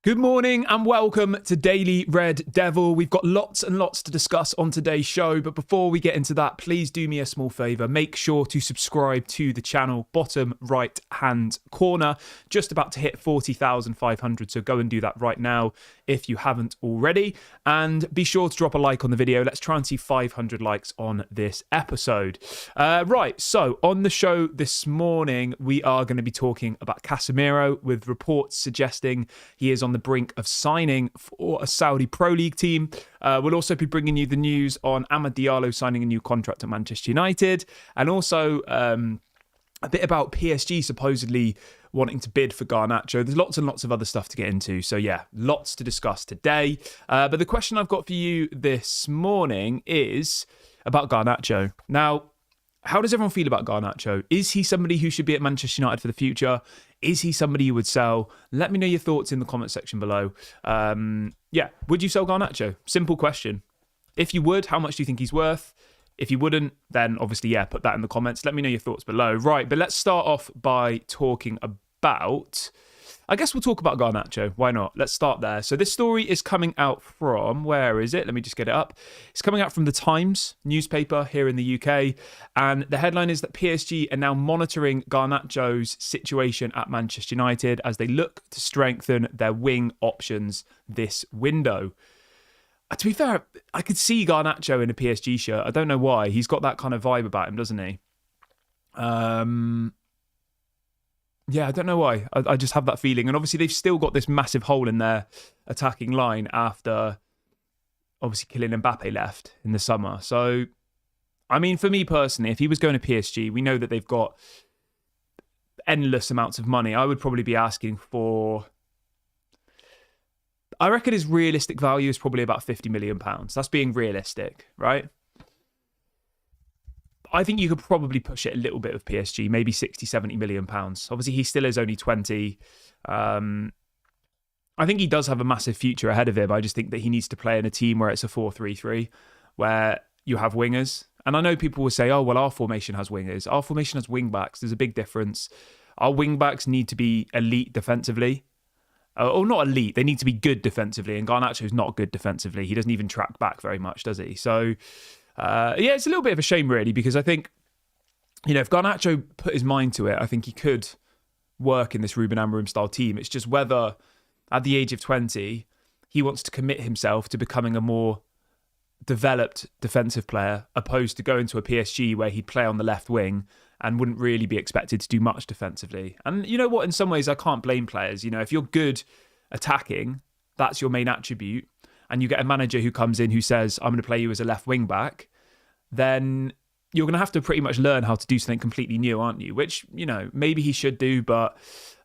Good morning and welcome to Daily Red Devil. We've got lots and lots to discuss on today's show, but before we get into that, please do me a small favour. Make sure to subscribe to the channel, bottom right hand corner. Just about to hit 40,500, so go and do that right now if you haven't already. And be sure to drop a like on the video. Let's try and see 500 likes on this episode. Right, so on the show this morning, we are going to be talking about Casemiro, with reports suggesting he is on the brink of signing for a Saudi Pro League team. We'll also be bringing you the news on Diallo signing a new contract at Manchester United, and also a bit about PSG supposedly wanting to bid for Garnacho. There's lots and lots of other stuff to get into. So yeah, lots to discuss today. But the question I've got for you this morning is about Garnacho. Now, how does everyone feel about Garnacho? Is he somebody who should be at Manchester United for the future? Is he somebody you would sell? Let me know your thoughts in the comment section below. Would you sell Garnacho? Simple question. If you would, how much do you think he's worth? If you wouldn't, then obviously, put that in the comments. Let me know your thoughts below. Right, but let's start off by talking about... I guess we'll talk about Garnacho. Why not? Let's start there. So this story is coming out from... Where is it? Let me just get it up. It's coming out from the Times newspaper here in the UK. And the headline is that PSG are now monitoring Garnacho's situation at Manchester United as they look to strengthen their wing options this window. To be fair, I could see Garnacho in a PSG shirt. I don't know why. He's got that kind of vibe about him, doesn't he? Yeah, I don't know why. I just have that feeling. And obviously, they've still got this massive hole in their attacking line after, obviously, Kylian Mbappe left in the summer. So, I mean, for me personally, if he was going to PSG, we know that they've got endless amounts of money. I would probably be asking for... I reckon his realistic value is probably about £50 million. That's being realistic, right? I think you could probably push it a little bit with PSG, maybe 60, 70 million pounds. Obviously, he still is only 20. I think he does have a massive future ahead of him. I just think that he needs to play in a team where it's a 4-3-3, where you have wingers. And I know people will say, oh, well, our formation has wingers. Our formation has wing-backs. There's a big difference. Our wing-backs need to be elite defensively. Or not elite, they need to be good defensively. And Garnacho's not good defensively. He doesn't even track back very much, does he? So... it's a little bit of a shame, really, because I think, if Garnacho put his mind to it, I think he could work in this Ruben Amorim-style team. It's just whether, at the age of 20, he wants to commit himself to becoming a more developed defensive player, opposed to going to a PSG where he'd play on the left wing and wouldn't really be expected to do much defensively. And you know what? In some ways, I can't blame players. If you're good attacking, that's your main attribute, and you get a manager who comes in who says, I'm going to play you as a left wing back, then you're going to have to pretty much learn how to do something completely new, aren't you? Which, maybe he should do, but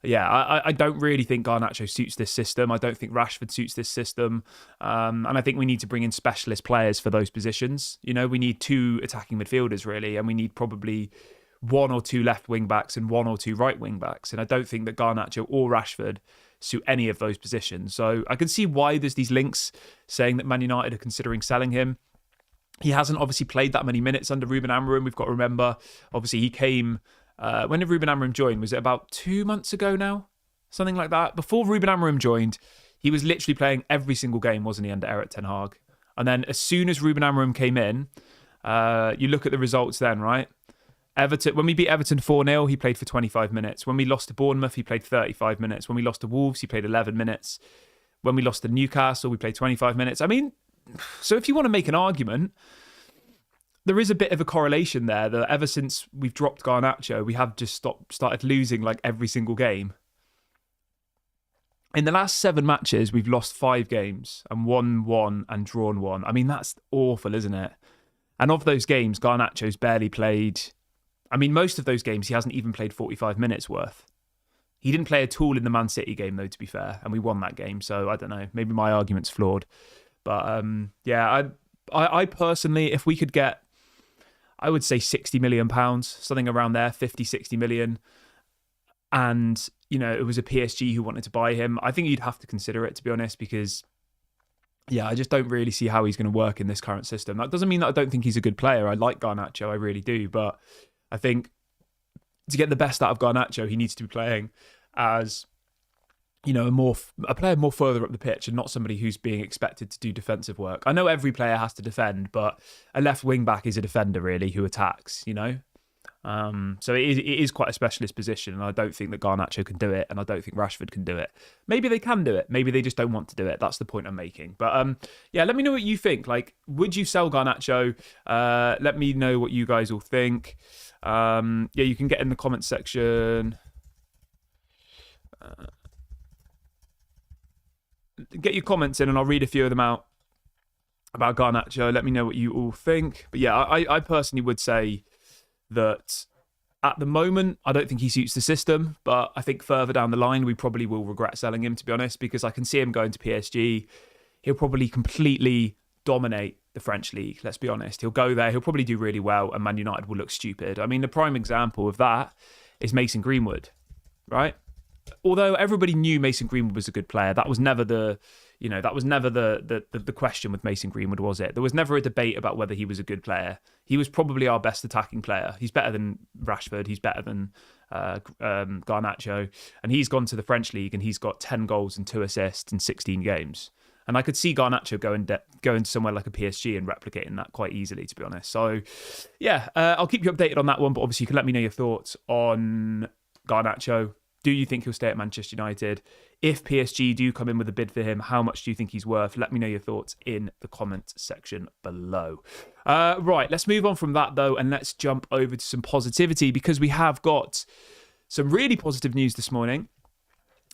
yeah, I don't really think Garnacho suits this system. I don't think Rashford suits this system. And I think we need to bring in specialist players for those positions. We need 2 attacking midfielders, really, and we need probably 1 or 2 left wing backs and 1 or 2 right wing backs. And I don't think that Garnacho or Rashford suit any of those positions. So I can see why there's these links saying that Man United are considering selling him. He hasn't obviously played that many minutes under Ruben Amorim. We've got to remember, obviously he came, when did Ruben Amorim join? Was it about 2 months ago now? Something like that. Before Ruben Amorim joined, he was literally playing every single game, wasn't he, under Erik ten Hag? And then as soon as Ruben Amorim came in, you look at the results then, right? Everton, when we beat Everton 4-0, he played for 25 minutes. When we lost to Bournemouth, he played 35 minutes. When we lost to Wolves, he played 11 minutes. When we lost to Newcastle, we played 25 minutes. I mean, so if you want to make an argument, there is a bit of a correlation there that ever since we've dropped Garnacho, we have just started losing like every single game. In the last 7 matches, we've lost 5 games and won 1 and drawn 1. I mean, that's awful, isn't it? And of those games, Garnacho's barely played... I mean, most of those games, he hasn't even played 45 minutes worth. He didn't play at all in the Man City game, though, to be fair, and we won that game. So, I don't know. Maybe my argument's flawed. But, I personally, if we could get, I would say £60 million, something around there, 50, 60 million, and, it was a PSG who wanted to buy him, I think you'd have to consider it, to be honest, because, I just don't really see how he's going to work in this current system. That doesn't mean that I don't think he's a good player. I like Garnacho, I really do, but I think to get the best out of Garnacho, he needs to be playing as a player more further up the pitch and not somebody who's being expected to do defensive work. I know every player has to defend, but a left wing back is a defender really who attacks, So it is quite a specialist position, and I don't think that Garnacho can do it, and I don't think Rashford can do it. Maybe they can do it. Maybe they just don't want to do it. That's the point I'm making. But yeah, let me know what you think. Like, would you sell Garnacho? Let me know what you guys all think. Yeah, you can get in the comments section. Get your comments in and I'll read a few of them out about Garnacho. Let me know what you all think. But yeah, I personally would say that at the moment, I don't think he suits the system, but I think further down the line, we probably will regret selling him, to be honest, because I can see him going to PSG. He'll probably completely dominate the French league, let's be honest. He'll go there, he'll probably do really well, and Man United will look stupid. I mean, the prime example of that is Mason Greenwood, right? Although everybody knew Mason Greenwood was a good player, that was never the question with Mason Greenwood, was it? There was never a debate about whether he was a good player. He was probably our best attacking player. He's better than Rashford. He's better than Garnacho. And he's gone to the French league and he's got 10 goals and 2 assists in 16 games. And I could see Garnacho going to somewhere like a PSG and replicating that quite easily, to be honest. So, yeah, I'll keep you updated on that one. But obviously, you can let me know your thoughts on Garnacho. Do you think he'll stay at Manchester United? If PSG do come in with a bid for him, how much do you think he's worth? Let me know your thoughts in the comment section below. Right, let's move on from that, though, and let's jump over to some positivity, because we have got some really positive news this morning.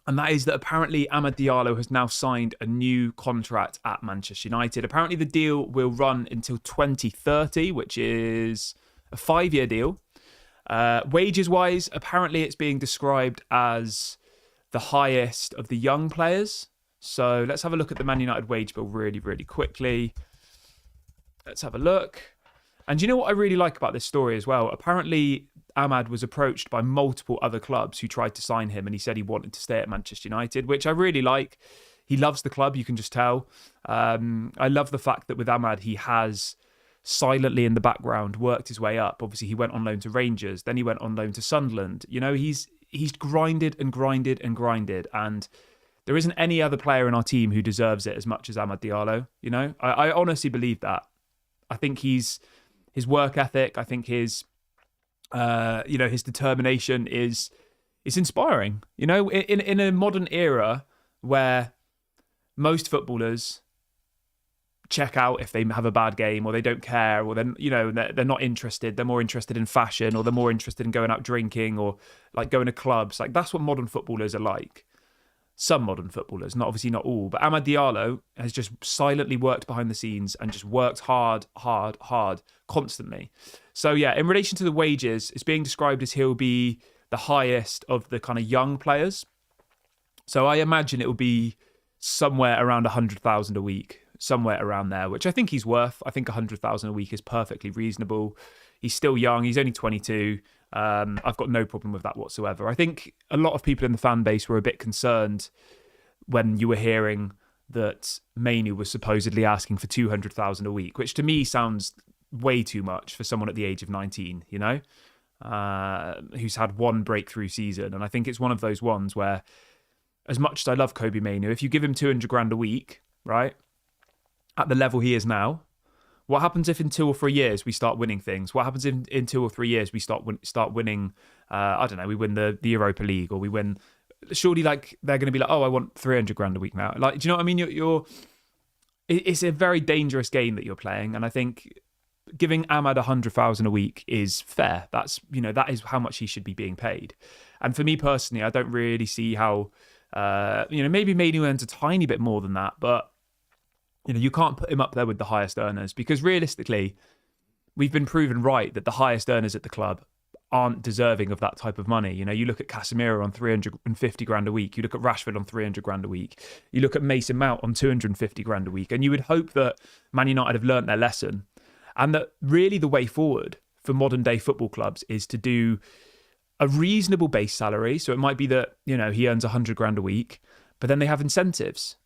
And that is that apparently Amad Diallo has now signed a new contract at Manchester United. Apparently the deal will run until 2030, which is a 5-year deal. Wages-wise, apparently it's being described as the highest of the young players. So let's have a look at the Man United wage bill really, really quickly. Let's have a look. And you know what I really like about this story as well? Apparently, Amad was approached by multiple other clubs who tried to sign him, and he said he wanted to stay at Manchester United, which I really like. He loves the club, you can just tell. I love the fact that with Amad, he has silently in the background worked his way up. Obviously, he went on loan to Rangers, then he went on loan to Sunderland. He's grinded and grinded and grinded, and there isn't any other player in our team who deserves it as much as Amad Diallo. I honestly believe that. I think his work ethic, I think his determination is inspiring. In a modern era where most footballers check out if they have a bad game, or they don't care, or then they're not interested. They're more interested in fashion, or they're more interested in going out drinking, or like going to clubs. Like, that's what modern footballers are like. Some modern footballers, obviously not all, but Amad Diallo has just silently worked behind the scenes and just worked hard constantly. So yeah, in relation to the wages, it's being described as he'll be the highest of the kind of young players. So I imagine it will be somewhere around 100,000 a week. Somewhere around there, which I think he's worth. I think 100,000 a week is perfectly reasonable. He's still young. He's only 22. I've got no problem with that whatsoever. I think a lot of people in the fan base were a bit concerned when you were hearing that Mainu was supposedly asking for 200,000 a week, which to me sounds way too much for someone at the age of 19, who's had one breakthrough season. And I think it's one of those ones where, as much as I love Kobbie Mainoo, if you give him 200 grand a week, right, at the level he is now, what happens if in 2 or 3 years we start winning things? What happens if in 2 or 3 years we start winning, I don't know, we win the Europa League, or we win, surely like they're going to be like, oh, I want 300 grand a week now. Like, do you know what I mean? It's a very dangerous game that you're playing. And I think giving Amad 100,000 a week is fair. That is how much he should be being paid. And for me personally, I don't really see how, maybe Mainu earns a tiny bit more than that, but you can't put him up there with the highest earners, because realistically, we've been proven right that the highest earners at the club aren't deserving of that type of money. You look at Casemiro on 350 grand a week. You look at Rashford on 300 grand a week. You look at Mason Mount on 250 grand a week. And you would hope that Man United have learnt their lesson, and that really the way forward for modern day football clubs is to do a reasonable base salary. So it might be that, he earns 100 grand a week, but then they have incentives.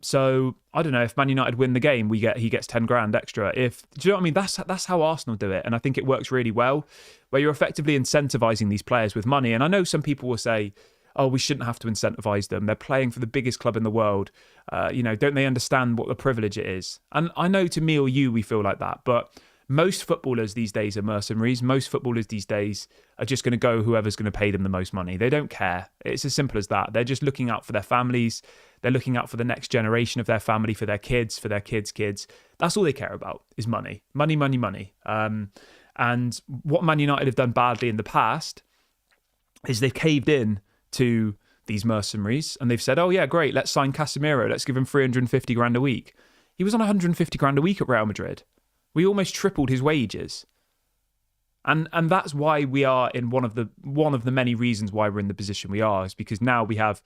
So I don't know, if Man United win the game, he gets 10 grand extra. Do you know what I mean? That's how Arsenal do it, and I think it works really well, where you're effectively incentivizing these players with money. And I know some people will say, oh, we shouldn't have to incentivize them. They're playing for the biggest club in the world. Don't they understand what a privilege it is? And I know to me or you, we feel like that, but most footballers these days are mercenaries. Most footballers these days are just going to go whoever's going to pay them the most money. They don't care. It's as simple as that. They're just looking out for their families. They're looking out for the next generation of their family, for their kids, for their kids' kids. That's all they care about is money. Money, money, money. And what Man United have done badly in the past is they've caved in to these mercenaries and they've said, oh yeah, great, let's sign Casemiro. Let's give him 350 grand a week. He was on 150 grand a week at Real Madrid. We almost tripled his wages. And that's why we are in one of the many reasons why we're in the position we are, is because now we have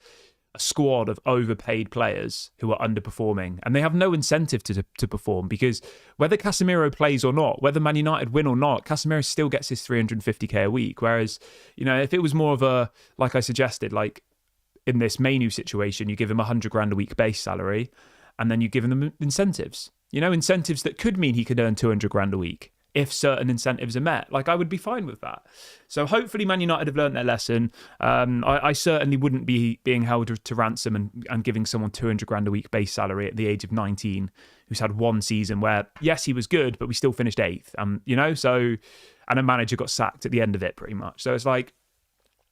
a squad of overpaid players who are underperforming and they have no incentive to perform, because whether Casemiro plays or not, whether Man United win or not, Casemiro still gets his 350k a week. Whereas, if it was more of a, like I suggested, like in this Manu situation, you give him 100 grand a week base salary and then you give him incentives. Incentives that could mean he could earn 200 grand a week if certain incentives are met. Like, I would be fine with that. So hopefully Man United have learned their lesson. I certainly wouldn't be being held to ransom and giving someone 200 grand a week base salary at the age of 19 who's had one season where, yes, he was good, but we still finished 8th. And a manager got sacked at the end of it pretty much. So it's like,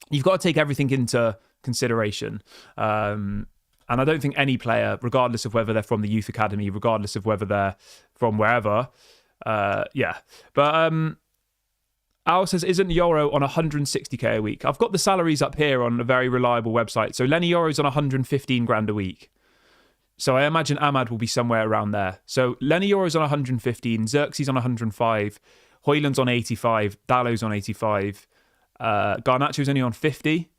you've got to take everything into consideration. And I don't think any player, regardless of whether they're from the youth academy, regardless of whether they're from wherever, But Al says, isn't Yoro on 160k a week? I've got the salaries up here on a very reliable website. So Lenny Yoro's on 115 grand a week. So I imagine Ahmad will be somewhere around there. So Lenny Yoro's on 115, Xerxes on 105, Højlund's on 85, Diallo's on 85, Garnacho's only on 50.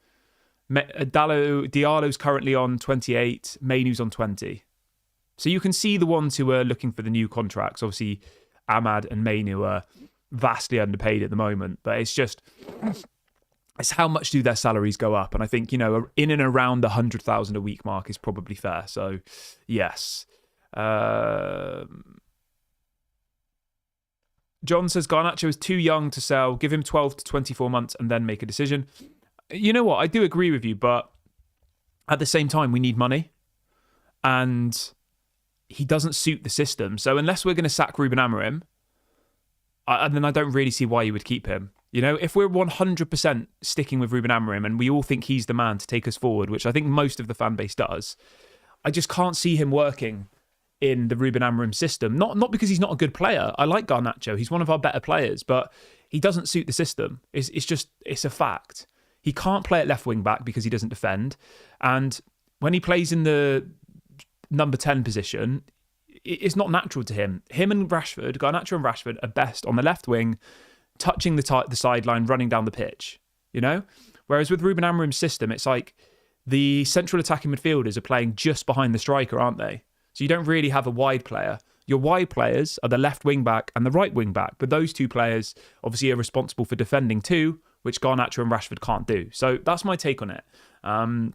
Diallo's currently on 28, Mainu's on 20. So you can see the ones who are looking for the new contracts. Obviously, Ahmad and Mainu are vastly underpaid at the moment, but it's how much do their salaries go up? And I think, in and around the 100,000 a week mark is probably fair. So, yes. John says, Garnacho is too young to sell. Give him 12 to 24 months and then make a decision. You know what? I do agree with you, but at the same time, we need money. And he doesn't suit the system. So unless we're going to sack Ruben Amorim, then I don't really see why you would keep him. If we're 100% sticking with Ruben Amorim and we all think he's the man to take us forward, which I think most of the fan base does, I just can't see him working in the Ruben Amorim system. Not because he's not a good player. I like Garnacho. He's one of our better players, but he doesn't suit the system. It's a fact. He can't play at left wing back because he doesn't defend. And when he plays in the number 10 position, it's not natural to him. Him and Rashford, Garnacho and Rashford, are best on the left wing, touching the sideline, running down the pitch, Whereas with Ruben Amorim's system, it's like the central attacking midfielders are playing just behind the striker, aren't they? So you don't really have a wide player. Your wide players are the left wing back and the right wing back, but those two players obviously are responsible for defending too, which Garnacho and Rashford can't do. So that's my take on it. I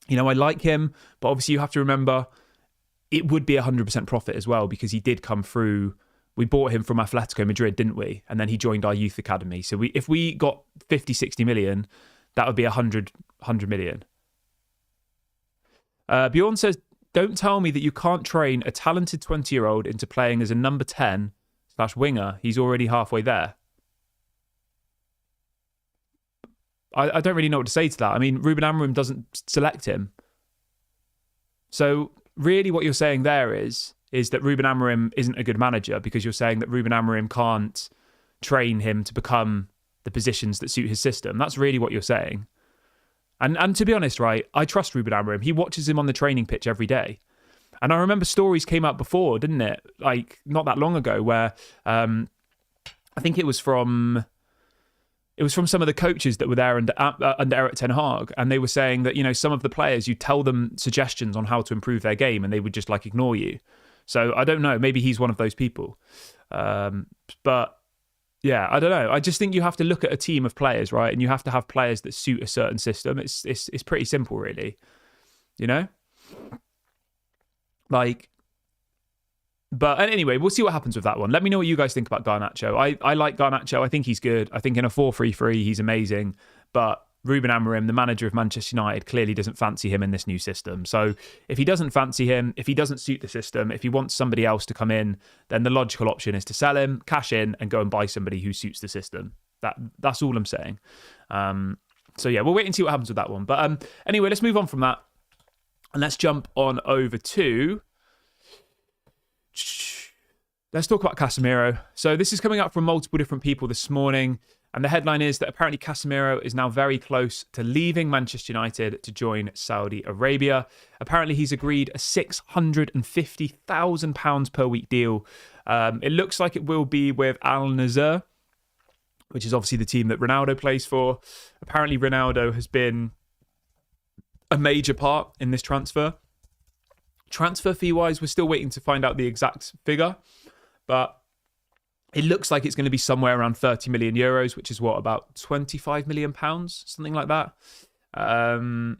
like him, but obviously you have to remember it would be 100% profit as well, because he did come through. We bought him from Atletico Madrid, didn't we? And then he joined our youth academy. So if we got 50, 60 million, that would be 100 million. Bjorn says, don't tell me that you can't train a talented 20-year-old into playing as a number 10/winger. He's already halfway there. I don't really know what to say to that. I mean, Ruben Amorim doesn't select him. So really what you're saying there is that Ruben Amorim isn't a good manager, because you're saying that Ruben Amorim can't train him to become the positions that suit his system. That's really what you're saying. And to be honest, right, I trust Ruben Amorim. He watches him on the training pitch every day. And I remember stories came out before, didn't it? Like, not that long ago, where I think it was from some of the coaches that were there under Erik ten Hag, and they were saying that, some of the players, you tell them suggestions on how to improve their game and they would just ignore you. So I don't know, maybe he's one of those people. But yeah, I don't know. I just think you have to look at a team of players, right? And you have to have players that suit a certain system. It's pretty simple, really. But anyway, we'll see what happens with that one. Let me know what you guys think about Garnacho. I like Garnacho. I think he's good. I think in a 4-3-3, he's amazing. But Ruben Amorim, the manager of Manchester United, clearly doesn't fancy him in this new system. So if he doesn't fancy him, if he doesn't suit the system, if he wants somebody else to come in, then the logical option is to sell him, cash in, and go and buy somebody who suits the system. That's all I'm saying. So yeah, we'll wait and see what happens with that one. But anyway, let's move on from that. And let's jump on over to... Let's talk about Casemiro. So this is coming up from multiple different people this morning. And the headline is that apparently Casemiro is now very close to leaving Manchester United to join Saudi Arabia. Apparently he's agreed a £650,000 per week deal. It looks like it will be with Al Nassr, which is obviously the team that Ronaldo plays for. Apparently Ronaldo has been a major part in this transfer. Transfer fee-wise, we're still waiting to find out the exact figure. But it looks like it's going to be somewhere around 30 million euros, which is what, about 25 million pounds, something like that. So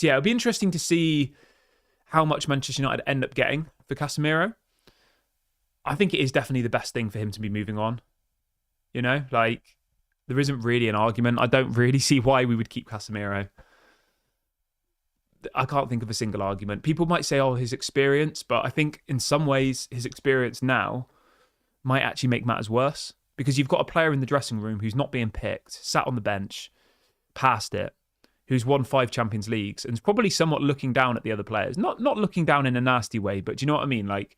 yeah, it'll be interesting to see how much Manchester United end up getting for Casemiro. I think it is definitely the best thing for him to be moving on. You know, like, there isn't really an argument. I don't really see why we would keep Casemiro. I can't think of a single argument. People might say, oh, his experience, but I think in some ways his experience now might actually make matters worse, because you've got a player in the dressing room who's not being picked, sat on the bench, past it, who's won 5 Champions Leagues, and is probably somewhat looking down at the other players. Not looking down in a nasty way, but do you know what I mean? Like,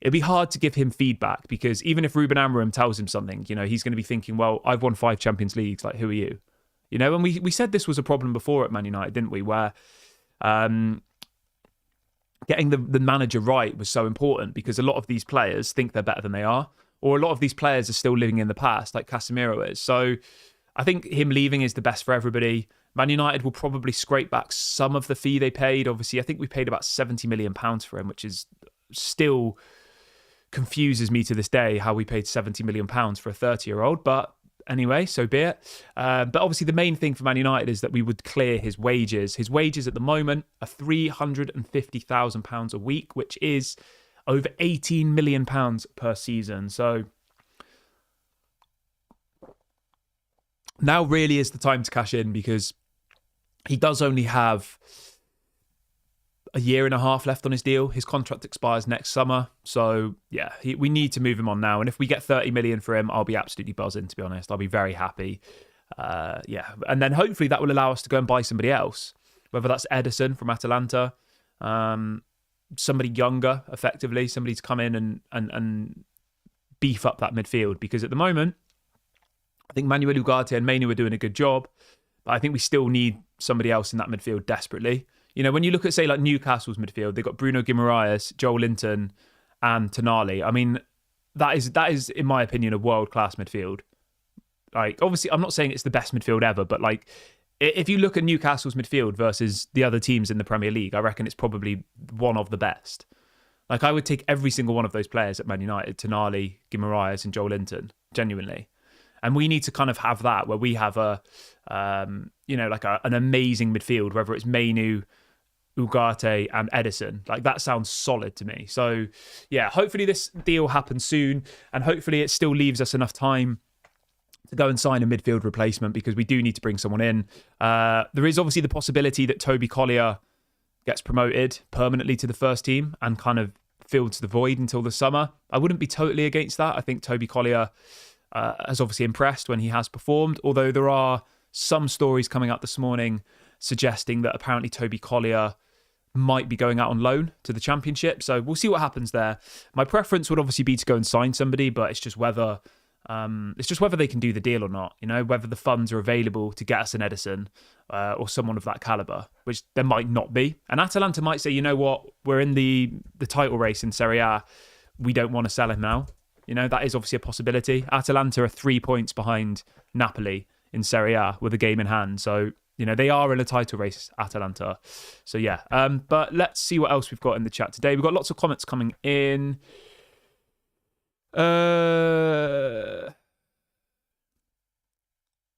it'd be hard to give him feedback, because even if Ruben Amorim tells him something, you know, he's going to be thinking, well, I've won 5 Champions Leagues, like, who are you? You know, and we said this was a problem before at Man United, didn't we? Where getting the manager right was so important, because a lot of these players think they're better than they are, or a lot of these players are still living in the past, like Casemiro is. So I think him leaving is the best for everybody. Man United will probably scrape back some of the fee they paid. Obviously, I think we paid about £70 million for him, which is still confuses me to this day how we paid £70 million for a 30-year-old. But anyway, so be it. But obviously the main thing for Man United is that we would clear his wages. His wages at the moment are £350,000 a week, which is over £18 million per season. So now really is the time to cash in, because he does only have a year and a half left on his deal. His contract expires next summer. So yeah, we need to move him on now. And if we get 30 million for him, I'll be absolutely buzzing, to be honest. I'll be very happy. Yeah. And then hopefully that will allow us to go and buy somebody else, whether that's Edison from Atalanta, somebody younger, effectively, somebody to come in and beef up that midfield. Because at the moment, I think Manuel Ugarte and Mainu are doing a good job, but I think we still need somebody else in that midfield desperately. You know, when you look at, say, like Newcastle's midfield, they've got Bruno Guimaraes, Joel Linton, and Tonali. I mean, that is, in my opinion, a world-class midfield. Like, obviously, I'm not saying it's the best midfield ever, but like, if you look at Newcastle's midfield versus the other teams in the Premier League, I reckon it's probably one of the best. Like, I would take every single one of those players at Man United, Tonali, Guimaraes, and Joel Linton, genuinely. And we need to kind of have that, where we have a, like an amazing midfield, whether it's Mainu, Ugarte, and Edison. Like, that sounds solid to me. So, yeah, hopefully this deal happens soon, and hopefully it still leaves us enough time to go and sign a midfield replacement, because we do need to bring someone in. There is obviously the possibility that Toby Collier gets promoted permanently to the first team and kind of fills the void until the summer. I wouldn't be totally against that. I think Toby Collier has obviously impressed when he has performed, although there are some stories coming out this morning suggesting that apparently Toby Collier might be going out on loan to the Championship. So we'll see what happens there. My preference would obviously be to go and sign somebody, but it's just whether they can do the deal or not. You know, whether the funds are available to get us an Edison or someone of that caliber, which there might not be. And Atalanta might say, you know what, we're in the title race in Serie A. We don't want to sell him now. You know, that is obviously a possibility. Atalanta are 3 points behind Napoli in Serie A with a game in hand. So, you know, they are in a title race, Atalanta. So, yeah. But let's see what else we've got in the chat today. We've got lots of comments coming in.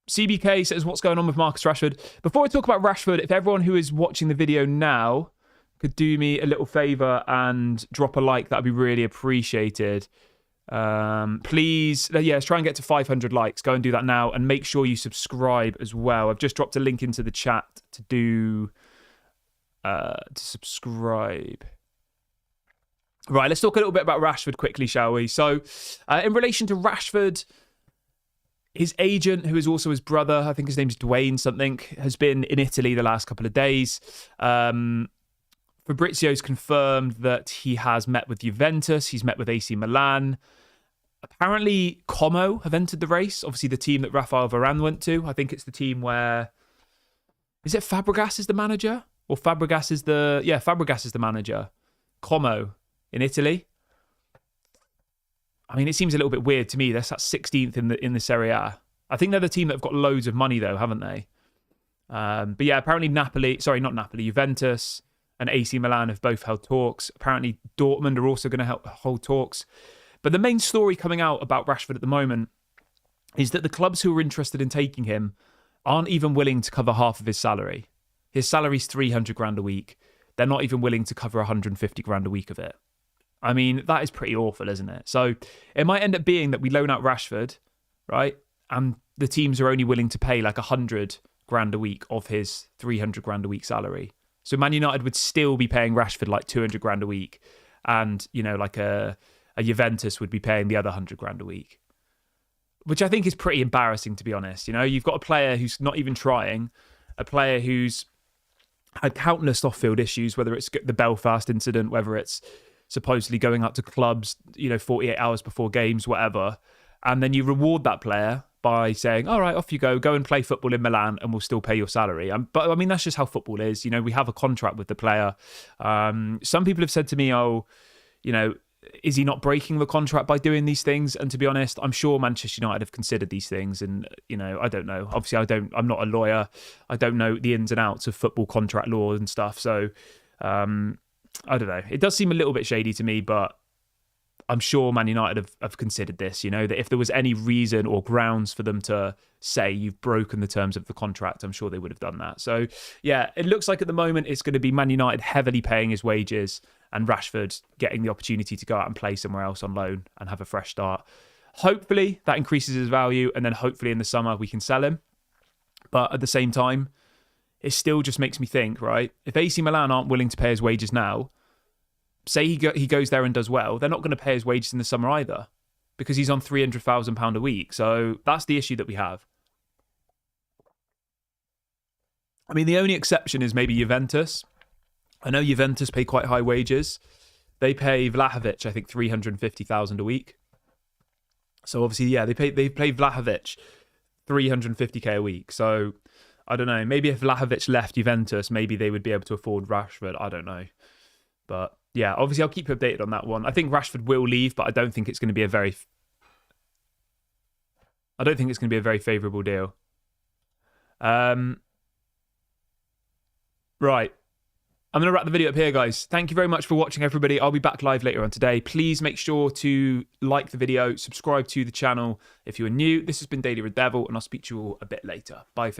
CBK says, what's going on with Marcus Rashford? Before I talk about Rashford, if everyone who is watching the video now could do me a little favour and drop a like, that'd be really appreciated. Please, let's try and get to 500 likes. Go and do that now, and make sure you subscribe as well. I've just dropped a link into the chat to subscribe. Right, let's talk a little bit about Rashford quickly, shall we? So, in relation to Rashford, his agent, who is also his brother, I think his name's Dwayne something, has been in Italy the last couple of days. Fabrizio's confirmed that he has met with Juventus. He's met with AC Milan. Apparently, Como have entered the race. Obviously, the team that Rafael Varane went to. I think it's the team where... Is it Fabregas is the manager? Or Fabregas is the... Yeah, Fabregas is the manager. Como in Italy. I mean, it seems a little bit weird to me. That's 16th in the Serie A. I think they're the team that have got loads of money, though, haven't they? But yeah, apparently Juventus and AC Milan have both held talks. Apparently, Dortmund are also going to hold talks. But the main story coming out about Rashford at the moment is that the clubs who are interested in taking him aren't even willing to cover half of his salary. His salary's 300 grand a week. They're not even willing to cover 150 grand a week of it. I mean, that is pretty awful, isn't it? So it might end up being that we loan out Rashford, right? And the teams are only willing to pay like 100 grand a week of his 300 grand a week salary. So Man United would still be paying Rashford like 200 grand a week. And, like a Juventus would be paying the other 100 grand a week. Which I think is pretty embarrassing, to be honest. You've got a player who's not even trying, a player who's had countless off-field issues, whether it's the Belfast incident, whether it's supposedly going out to clubs, 48 hours before games, whatever. And then you reward that player by saying, all right, off you go and play football in Milan and we'll still pay your salary. But I mean, that's just how football is. We have a contract with the player. Some people have said to me, is he not breaking the contract by doing these things? And to be honest, I'm sure Manchester United have considered these things. And, I don't know. Obviously, I'm not a lawyer. I don't know the ins and outs of football contract law and stuff. So, I don't know. It does seem a little bit shady to me, but I'm sure Man United have considered this, that if there was any reason or grounds for them to say you've broken the terms of the contract, I'm sure they would have done that. So, yeah, it looks like at the moment it's going to be Man United heavily paying his wages and Rashford getting the opportunity to go out and play somewhere else on loan and have a fresh start. Hopefully that increases his value, and then hopefully in the summer we can sell him. But at the same time, it still just makes me think, right? If AC Milan aren't willing to pay his wages now, say he goes there and does well, they're not going to pay his wages in the summer either, because he's on £300,000 a week. So that's the issue that we have. I mean, the only exception is maybe Juventus. I know Juventus pay quite high wages. They pay Vlahovic, I think, 350,000 a week. So obviously, yeah, they pay Vlahovic 350k a week. So I don't know. Maybe if Vlahovic left Juventus, maybe they would be able to afford Rashford. I don't know. But yeah, obviously I'll keep you updated on that one. I think Rashford will leave, but I don't think it's going to be a very favourable deal. Right. I'm going to wrap the video up here, guys. Thank you very much for watching, everybody. I'll be back live later on today. Please make sure to like the video, subscribe to the channel if you are new. This has been Daily Red Devil, and I'll speak to you all a bit later. Bye for now.